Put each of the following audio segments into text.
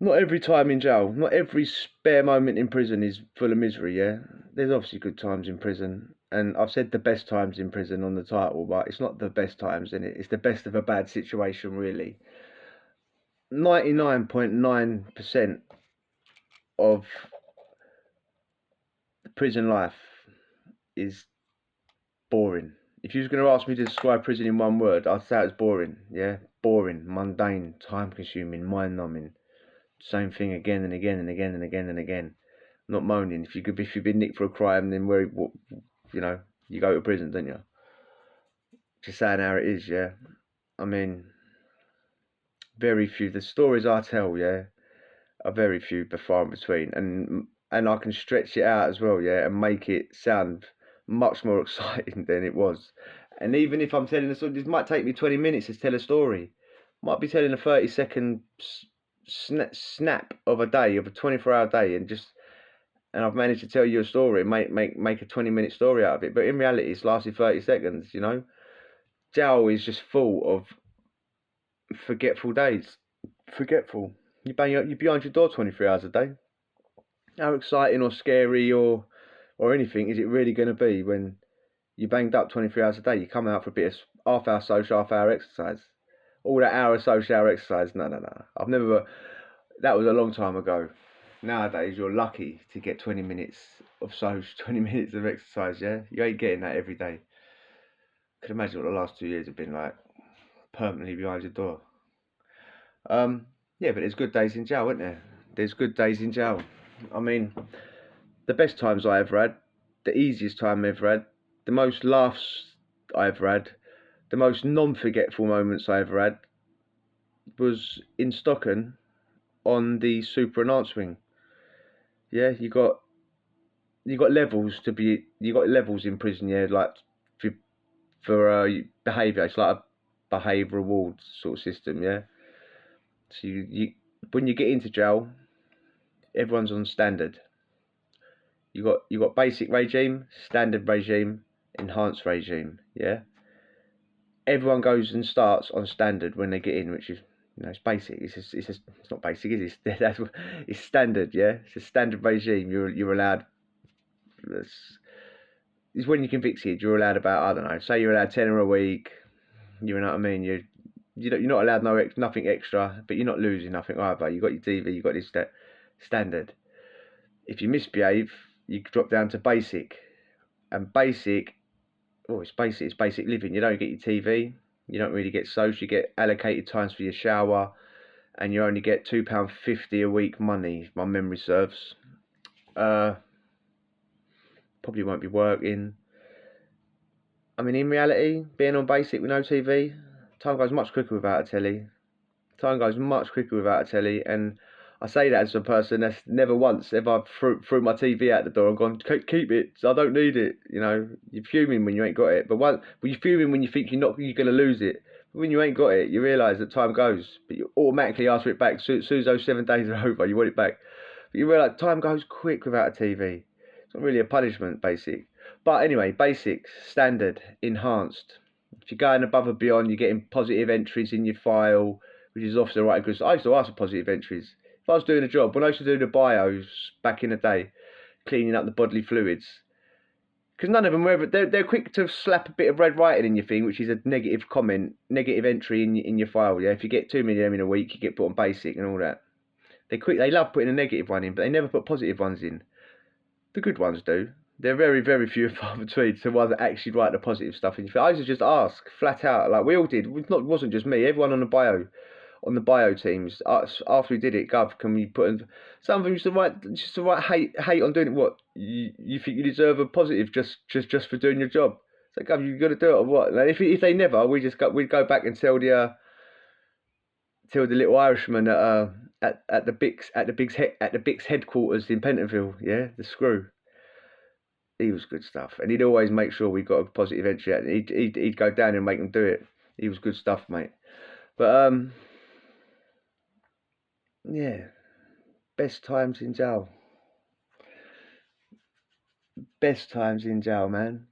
not every time in jail, not every spare moment in prison is full of misery, yeah? There's obviously good times in prison, and I've said the best times in prison on the title, but it's not the best times in it. It's the best of a bad situation, really. 99.9% of prison life is boring. If you was going to ask me to describe prison in one word, I'd say it's boring, yeah? Boring, mundane, time-consuming, mind-numbing. Same thing again and again and again and again and again. Not moaning. If you've been nicked for a crime, then you go to prison, don't you? Just saying how it is, yeah. I mean, very few. The stories I tell, yeah, are very few, but far in between, and I can stretch it out as well, yeah, and make it sound much more exciting than it was. And even if I'm telling a story, this might take me 20 minutes to tell a story. Might be telling a 30-second snap of a day, of a 24-hour day, and I've managed to tell you a story, make a 20-minute story out of it. But in reality, it's lasted 30 seconds, you know. Jail is just full of forgetful days. Forgetful. You're behind your door 23 hours a day. How exciting or scary or anything is it really going to be when you banged up 23 hours a day? You come out for a bit of half-hour social, half-hour exercise. All that hour of social, hour exercise. No. I've never. That was a long time ago. Nowadays, you're lucky to get 20 minutes of social, 20 minutes of exercise, yeah? You ain't getting that every day. Could imagine what the last 2 years have been like, permanently behind your door. Yeah, but there's good days in jail, isn't there? There's good days in jail. I mean, the best times I ever had, the easiest time I ever had, the most laughs I ever had, the most non-forgetful moments I ever had was in Stockton on the super enhanced wing. Yeah, you got levels you got levels in prison, yeah, like for behaviour. It's like a behave reward sort of system, yeah. So you when you get into jail, everyone's on standard. You got basic regime, standard regime, enhanced regime, yeah. Everyone goes and starts on standard when they get in, which is, it's basic. It's not basic, is it? It's standard, yeah. It's a standard regime. You're allowed. It's when you're convicted, you're allowed about, I don't know, say you're allowed 10 a week. You know what I mean? You're not allowed nothing extra, but you're not losing nothing either. You got your TV, you got this standard. If you misbehave, you drop down to basic, and basic. Oh, it's basic. It's basic living. You don't get your TV. You don't really get social. You get allocated times for your shower, and you only get £2.50 a week money, if my memory serves. Probably won't be working. I mean, in reality, being on basic with no TV, time goes much quicker without a telly. Time goes much quicker without a telly, and I say that as a person that's never once ever threw my TV out the door and gone, keep it, I don't need it. You know, you're fuming when you ain't got it, but you're fuming when you think you're going to lose it. But when you ain't got it, you realise that time goes, but you automatically ask for it back. As soon as those 7 days are over, you want it back. But you realise time goes quick without a TV. It's not really a punishment, basic. But anyway, basic, standard, enhanced. If you're going above and beyond, you're getting positive entries in your file, which is often right, because I used to ask for positive entries. If I was doing a job, when I used to do the bios back in the day, cleaning up the bodily fluids, because none of them were ever, they're quick to slap a bit of red writing in your thing, which is a negative comment, negative entry in your file. Yeah, if you get too many of them in a week, you get put on basic and all that. They love putting a negative one in, but they never put positive ones in. The good ones do. They're very, very few and far between. So ones that actually write the positive stuff in your file. I used to just ask flat out, like we all did. It wasn't just me. Everyone on the bio teams, after we did it, Gov, can we put in, some of them used to write hate on doing it. What, you think you deserve a positive just for doing your job? It's like, Gov, you got to do it or what? Like, if they never, we'd go back and tell the little Irishman at the Bix headquarters in Pentonville, yeah, the screw. He was good stuff, and he'd always make sure we got a positive entry out. He'd go down and make them do it. He was good stuff, mate. But yeah, best times in jail. Best times in jail, man.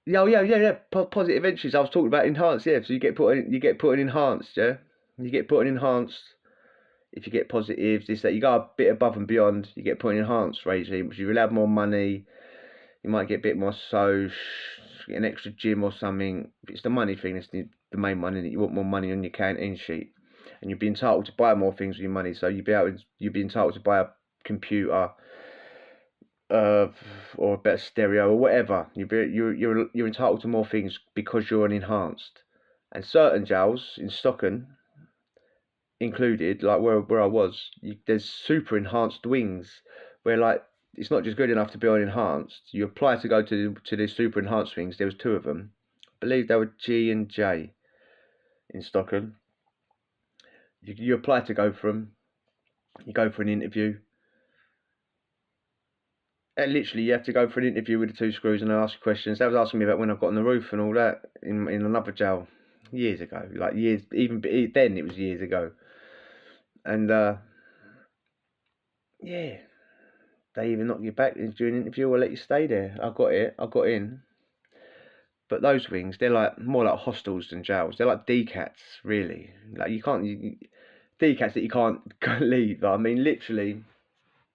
Yeah. Positive entries. I was talking about enhanced. Yeah, so you get put in enhanced. Yeah, you get put in enhanced. If you get positives, this, that, you go a bit above and beyond, you get put in enhanced regime, which you will have more money, you might get a bit more get an extra gym or something. If it's the money thing, it's the main money, that you want more money on your canteen sheet. And you'd be entitled to buy more things with your money. So you'd be entitled to buy a computer, or a better stereo or whatever. You're entitled to more things because you're an enhanced. And certain jails in Stockton included, like where I was, there's super enhanced wings where like it's not just good enough to be on enhanced. You apply to go to the super enhanced wings. There was two of them. I believe they were G and J in Stockton. You apply to go for them. You go for an interview. And literally, you have to go for an interview with the two screws and they ask you questions. They was asking me about when I got on the roof and all that in another jail years ago. Like years, even then it was years ago. And yeah, they either knock you back during an interview or let you stay there. I got in. But those wings, they're like more like hostels than jails. They're like decats, really. Like decats that you can't leave. I mean, literally,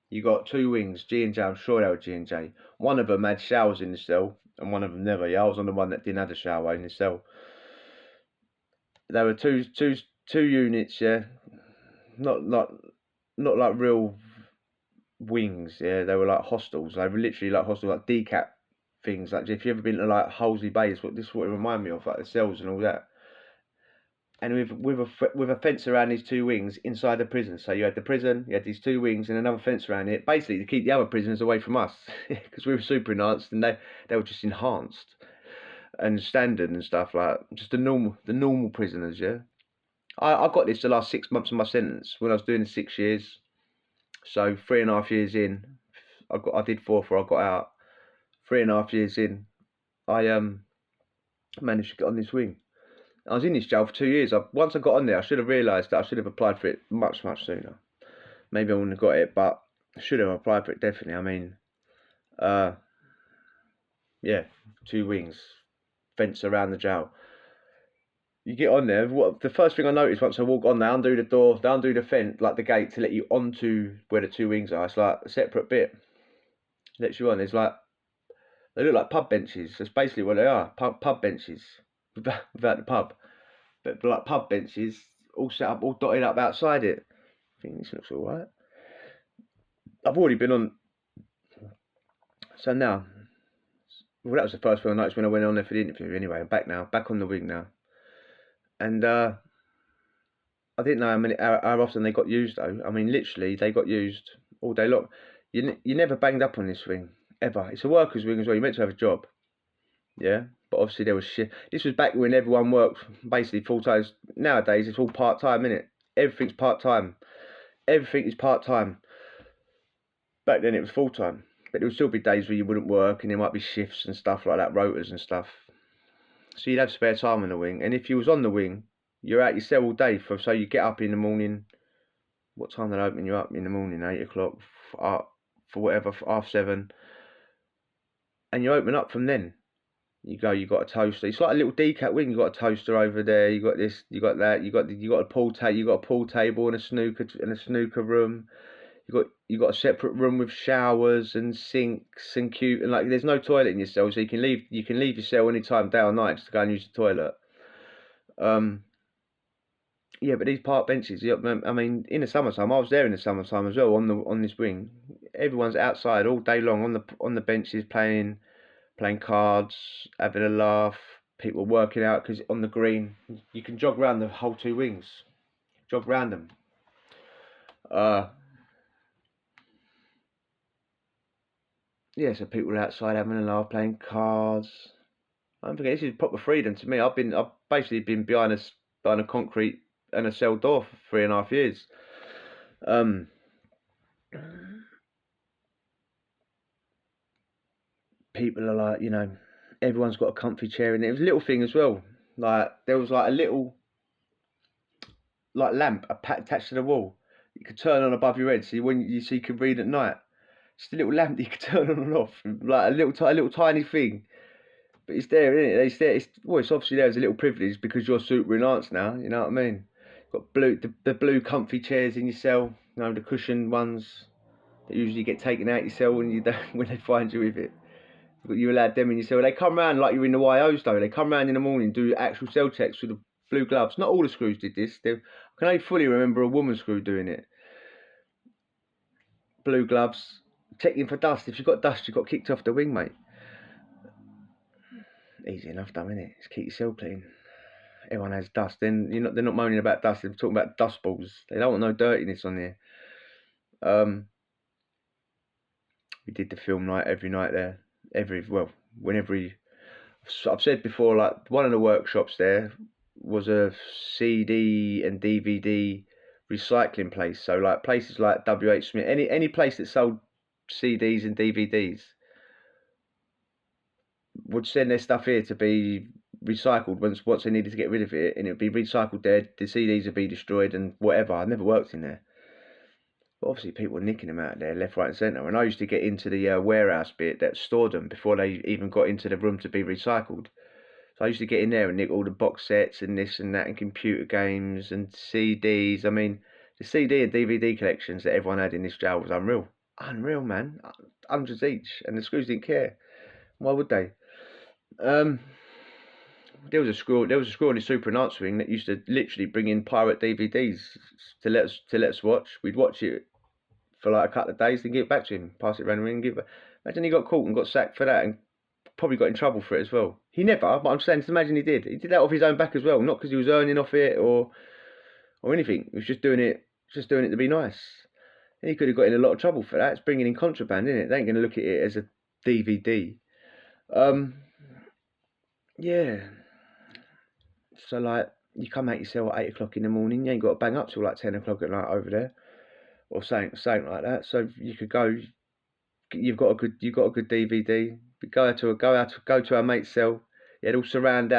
you got two wings, G and J. I'm sure they were G and J. One of them had showers in the cell, and one of them never. Yeah, I was on the one that didn't have a shower in the cell. There were two units. Yeah, not like real wings. Yeah, they were like hostels. They were literally like hostels, like decat things. Like if you ever been to like Hollesley Bay, this is what it reminded me of, like the cells and all that. And with a fence around these two wings inside the prison. So you had the prison, you had these two wings and another fence around it, basically to keep the other prisoners away from us, because we were super enhanced and they were just enhanced and standard and stuff, like just the normal prisoners. Yeah, I got this the last 6 months of my sentence when I was doing the 6 years. So 3.5 years in, I did 4 before I got out. 3.5 years in, I managed to get on this wing. I was in this jail for 2 years. Once I got on there, I should have realised that I should have applied for it much sooner. Maybe I wouldn't have got it, but I should have applied for it definitely. I mean, yeah, 2 wings, fence around the jail. You get on there. The first thing I noticed once I walk on, they undo the door, they undo the fence, like the gate, to let you onto where the 2 wings are. It's like a separate bit. Lets you on. It's like they look like pub benches. That's basically what they are. Pub benches without the pub. But like pub benches, all set up, all dotted up outside it. I think this looks alright. I've already been on. So now, well, that was the first thing I noticed when I went on there for the interview. Anyway, I'm back now, back on the wing now. And I didn't know how often they got used though. I mean, literally, they got used all day long. You never banged up on this wing ever. It's a workers' wing as well. You're meant to have a job, yeah. But obviously there was shit. This was back when everyone worked basically full time. Nowadays it's all part time, innit? Everything's part time. Everything is part time. Back then it was full time. But there would still be days where you wouldn't work and there might be shifts and stuff like that, rotors and stuff. So you'd have spare time on the wing. And if you was on the wing, you're out your cell all day. So you get up in the morning. What time they open you up in the morning? 8 o'clock, for whatever, for 7:30. And you open up from then. You got a toaster. It's like a little decat wing. You got a toaster over there. You got this. You got that. You got a pool table. You got a pool table and a snooker room. You got a separate room with showers and sinks and and like there's no toilet in your cell, so you can leave your cell anytime, day or night, just to go and use the toilet. Yeah, but these park benches. I mean, in the summertime, I was there in the summertime as well on this wing. Everyone's outside all day long on the benches playing cards, having a laugh. People working out because on the green you can jog around the whole 2 wings, jog around them. Yeah, so people are outside having a laugh, playing cards. I don't forget, this is proper freedom to me. I've basically been behind a concrete and a cell door for 3.5 years. People are like, everyone's got a comfy chair in there. It was a little thing as well. Like there was like a little lamp attached to the wall. You could turn on above your head, so you could read at night. Just a little lamp that you could turn on and off, like a little tiny thing. But it's there, isn't it? It's there. It's obviously there as a little privilege because you're super enhanced now. You know what I mean? You've Got the blue comfy chairs in your cell. You know, the cushioned ones that usually get taken out your cell when you don't, when they find you with it. You allowed them in your cell. They come round like you're in the YOs though. They come round in the morning, do actual cell checks with the blue gloves. Not all the screws did this. I can only fully remember a woman screw doing it. Blue gloves, checking for dust. If you've got dust, you got kicked off the wing, mate. Easy enough, though, isn't it? Just keep your cell clean. Everyone has dust. Then they're not moaning about dust. They're talking about dust balls. They don't want no dirtiness on there. We did the film night every night there. Whenever I've said before, like one of the workshops there was a CD and DVD recycling place. So like places like WH Smith, any place that sold CDs and DVDs would send their stuff here to be recycled once they needed to get rid of it, and it would be recycled there. The CDs would be destroyed and whatever. I never worked in there. But obviously people were nicking them out there left, right and centre. And I used to get into the warehouse bit that stored them before they even got into the room to be recycled. So I used to get in there and nick all the box sets and this and that and computer games and CDs. I mean, the CD and DVD collections that everyone had in this jail was unreal. Unreal, man. Hundreds each. And the screws didn't care. Why would they? There was a screw on the Super Enhanced wing that used to literally bring in pirate DVDs to let us watch. We'd watch it for like a couple of days, then give it back to him, pass it around the ring, and give it. Imagine he got caught and got sacked for that, and probably got in trouble for it as well. He never, but I'm saying, just imagine he did. He did that off his own back as well, not because he was earning off it or anything. He was just doing it to be nice. And he could have got in a lot of trouble for that. It's bringing in contraband, isn't it? They ain't going to look at it as a DVD. Yeah. So like, you come out your cell at 8 o'clock in the morning. You ain't got to bang up till like 10 o'clock at night over there, or something like that. So you could go. You've got a good DVD. We go to our mate's cell. He had all surround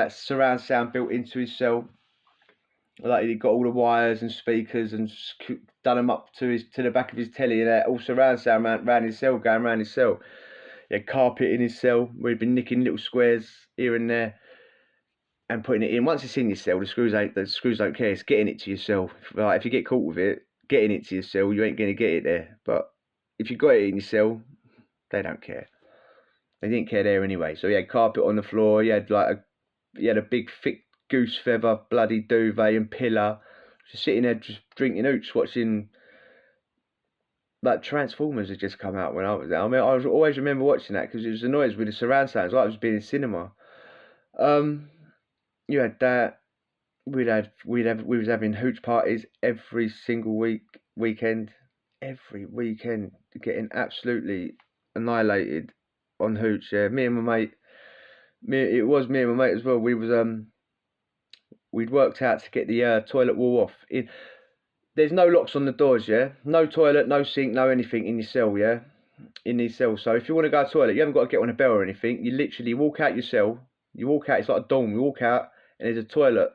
sound built into his cell. Like he got all the wires and speakers and done them up to the back of his telly, and all surround sound around his cell, going around his cell. He had carpet in his cell where he'd been nicking little squares here and there and putting it in. Once it's in your cell, the screws don't care. It's getting it to your cell. Like if you get caught with it, getting it to your cell, you ain't gonna get it there. But if you got it in your cell, they don't care. They didn't care there anyway. So he had carpet on the floor. He had a big thick goose feather bloody duvet and pillow. Just sitting there, just drinking hooch, watching. Like Transformers had just come out when I was there. I mean, I always remember watching that because it was the noise with the surround sounds, like it was being in cinema. You had that. We was having hooch parties every single weekend, getting absolutely annihilated on hooch. Yeah, me and my mate. Me and my mate as well. We'd worked out to get the toilet wall off. There's no locks on the doors, yeah? No toilet, no sink, no anything in your cell, yeah? In these cells. So if you want to go to the toilet, you haven't got to get on a bell or anything. You literally walk out your cell. You walk out, it's like a dorm. You walk out and there's a toilet.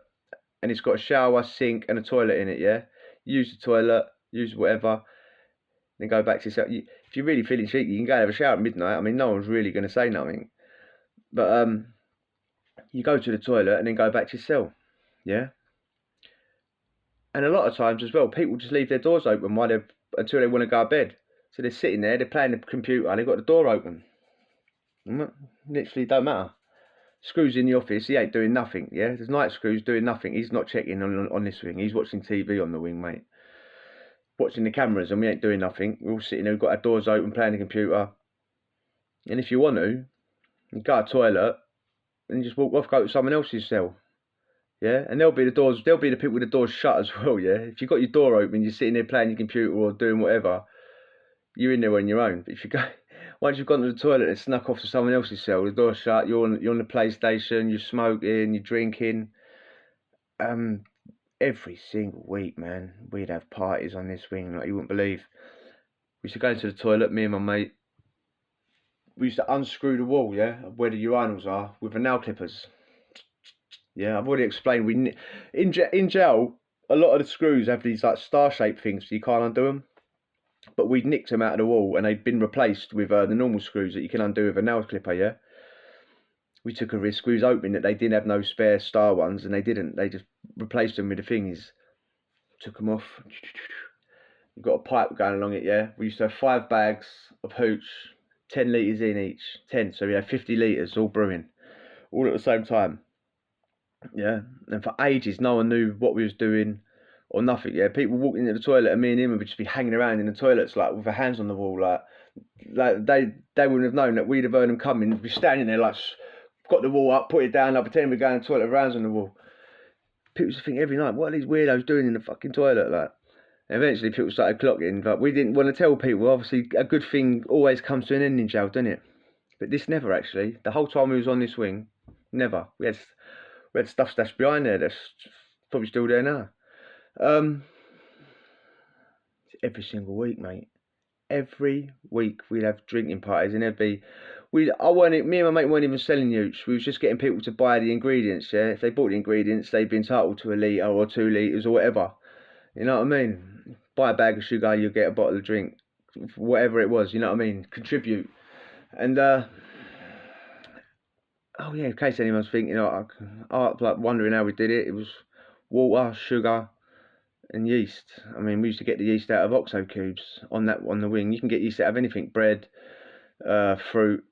And it's got a shower, sink and a toilet in it, yeah? Use the toilet, use whatever. Then go back to your cell. If you're really feeling cheeky, you can go and have a shower at midnight. I mean, no one's really going to say nothing. But you go to the toilet and then go back to your cell, yeah? And a lot of times as well, people just leave their doors open until they want to go to bed. So they're sitting there, they're playing the computer, they've got the door open. Literally don't matter. Screw's in the office, he ain't doing nothing, yeah? There's night Screw's doing nothing. He's not checking on this wing. He's watching TV on the wing, mate. Watching the cameras, and we ain't doing nothing. We're all sitting there, we've got our doors open, playing the computer. And if you want to, you go to the toilet, and just walk off, go to someone else's cell. Yeah, and there'll be the people with the doors shut as well, yeah? If you've got your door open, you're sitting there playing your computer or doing whatever, you're in there on your own. But if you go, once you've gone to the toilet and snuck off to someone else's cell, the door's shut, you're on the PlayStation, you're smoking, you're drinking. Every single week, man, we'd have parties on this wing like you wouldn't believe. We used to go into the toilet, me and my mate. We used to unscrew the wall, yeah, where the urinals are, with the nail clippers. Yeah, I've already explained. In jail, a lot of the screws have these like star-shaped things, so you can't undo them. But we'd nicked them out of the wall, and they'd been replaced with the normal screws that you can undo with a nail clipper. Yeah. We took a risk. We was hoping that they didn't have no spare star ones, and they didn't. They just replaced them with the thingies. took them off. You've got a pipe going along it, yeah. We used to have 5 bags of hooch, 10 litres in each. 10, so we had 50 litres all brewing, all at the same time. Yeah, and for ages, no one knew what we was doing or nothing. Yeah, people walking into the toilet, and me and him would just be hanging around in the toilets, like with our hands on the wall, like they wouldn't have known that we'd have heard them coming. We'd be standing there, like, got the wall up, put it down, like pretending we're going to the toilet with our hands on the wall. People used to think every night, what are these weirdos doing in the fucking toilet, like. And eventually, people started clocking, but we didn't want to tell people. Obviously, a good thing always comes to an end in jail, doesn't it? But this never actually. The whole time we was on this wing, never. We had stuff stashed behind there that's probably still there now. Every single week, mate. Every week we'd have drinking parties, and there'd be, me and my mate weren't even selling hooch. We was just getting people to buy the ingredients. Yeah, if they bought the ingredients, they'd be entitled to a litre or 2 litres or whatever. You know what I mean? Buy a bag of sugar, you'll get a bottle of drink, whatever it was. You know what I mean? Contribute. And oh yeah, in case anyone's thinking, like wondering how we did it, it was water, sugar, and yeast. I mean, we used to get the yeast out of OXO cubes on the wing. You can get yeast out of anything, bread, fruit.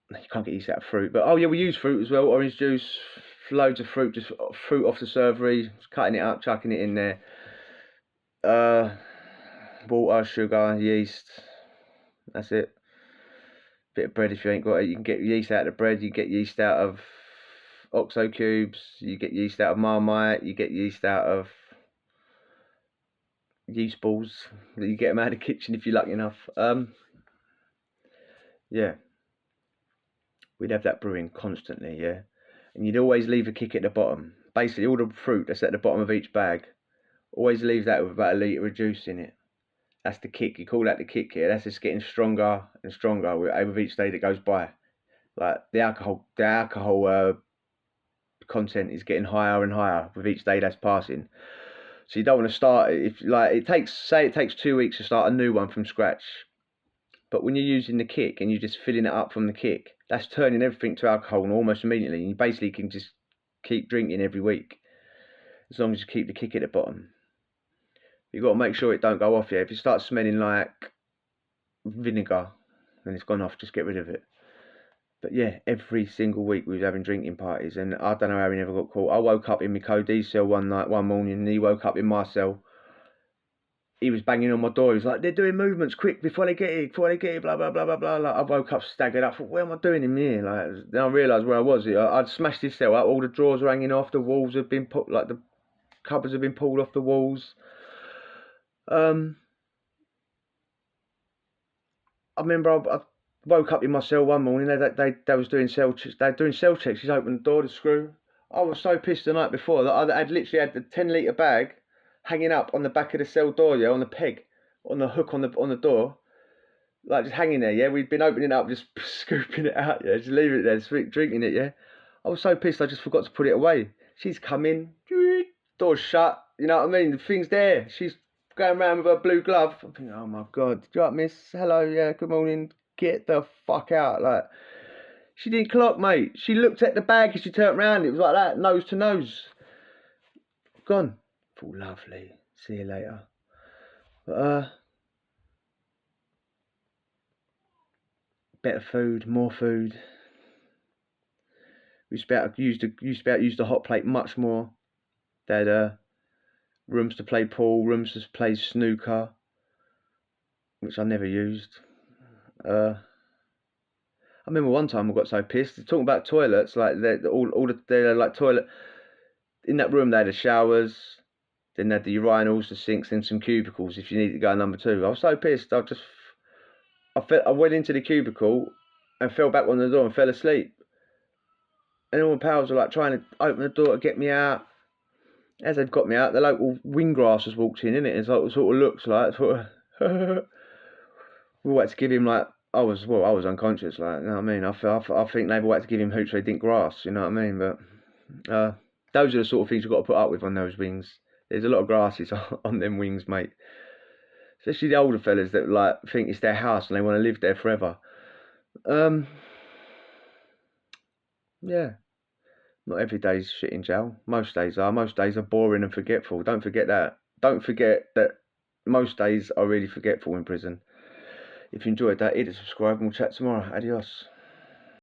You can't get yeast out of fruit, but oh yeah, we use fruit as well. Orange juice, loads of fruit, just fruit off the servery, cutting it up, chucking it in there. Water, sugar, yeast. That's it. Bit of bread if you ain't got it. You can get yeast out of the bread. You get yeast out of OXO cubes. You get yeast out of Marmite. You get yeast out of yeast balls. You get them out of the kitchen if you're lucky enough. Yeah. We'd have that brewing constantly, yeah. And you'd always leave a kick at the bottom. Basically, all the fruit that's at the bottom of each bag, always leave that with about a litre of juice in it. That's the kick. You call that the kick here. That's just getting stronger and stronger with each day that goes by. Like the alcohol content is getting higher and higher with each day that's passing. So you don't want to start if like it takes 2 weeks to start a new one from scratch. But when you're using the kick and you're just filling it up from the kick, that's turning everything to alcohol almost immediately. And you basically can just keep drinking every week as long as you keep the kick at the bottom. You've got to make sure it don't go off. Yeah, if it starts smelling like vinegar, then it's gone off. Just get rid of it. But yeah, every single week we was having drinking parties, and I don't know how we never got caught. I woke up in my Cody's cell one morning, and he woke up in my cell. He was banging on my door. He was like, "They're doing movements, quick, before they get here, blah blah blah blah blah." Like, I woke up staggered up. Thought, what am I doing in here? Like, then I realised where I was. I'd smashed his cell up. All the drawers were hanging off. The walls had been put, like the cupboards had been pulled off the walls. I remember I woke up in my cell one morning. They was doing cell checks. They were doing cell checks. He's opened the door, the screw. I was so pissed the night before that I'd literally had the 10-litre bag hanging up on the back of the cell door, yeah, on the peg, on the hook on the door, like just hanging there, yeah. We'd been opening it up, just scooping it out, yeah, just leaving it there, drinking it, yeah. I was so pissed I just forgot to put it away. She's come in, door's shut, you know what I mean? The thing's there. She's going around with her blue glove. I'm thinking, oh my God, you right, miss? Hello, yeah, good morning. Get the fuck out. Like, she didn't clock, mate. She looked at the bag as she turned around. It was like that, nose to nose. Gone. Oh, lovely. See you later. Better food, more food. We used to use the hot plate much more. They had rooms to play pool, rooms to play snooker, which I never used. I remember one time I got so pissed. Talking about toilets, like they're like toilet in that room. They had the showers, then they had the urinals, the sinks, and some cubicles if you needed to go number 2. I was so pissed. I went into the cubicle and fell back on the door and fell asleep. And all my pals were like trying to open the door to get me out. As they've got me out, the local winggrass has walked in, innit? It's like what sort of looks like. We all had to give him like I was unconscious, like, you know what I mean. I think they've all had to give him hooch so he didn't grass, you know what I mean. But those are the sort of things you've got to put up with on those wings. There's a lot of grasses on them wings, mate. Especially the older fellas that like think it's their house and they want to live there forever. Yeah. Not every day's shit in jail. Most days are. Most days are boring and forgetful. Don't forget that. don't forget that most days are really forgetful in prison. If you enjoyed that, hit the subscribe and we'll chat tomorrow. Adios.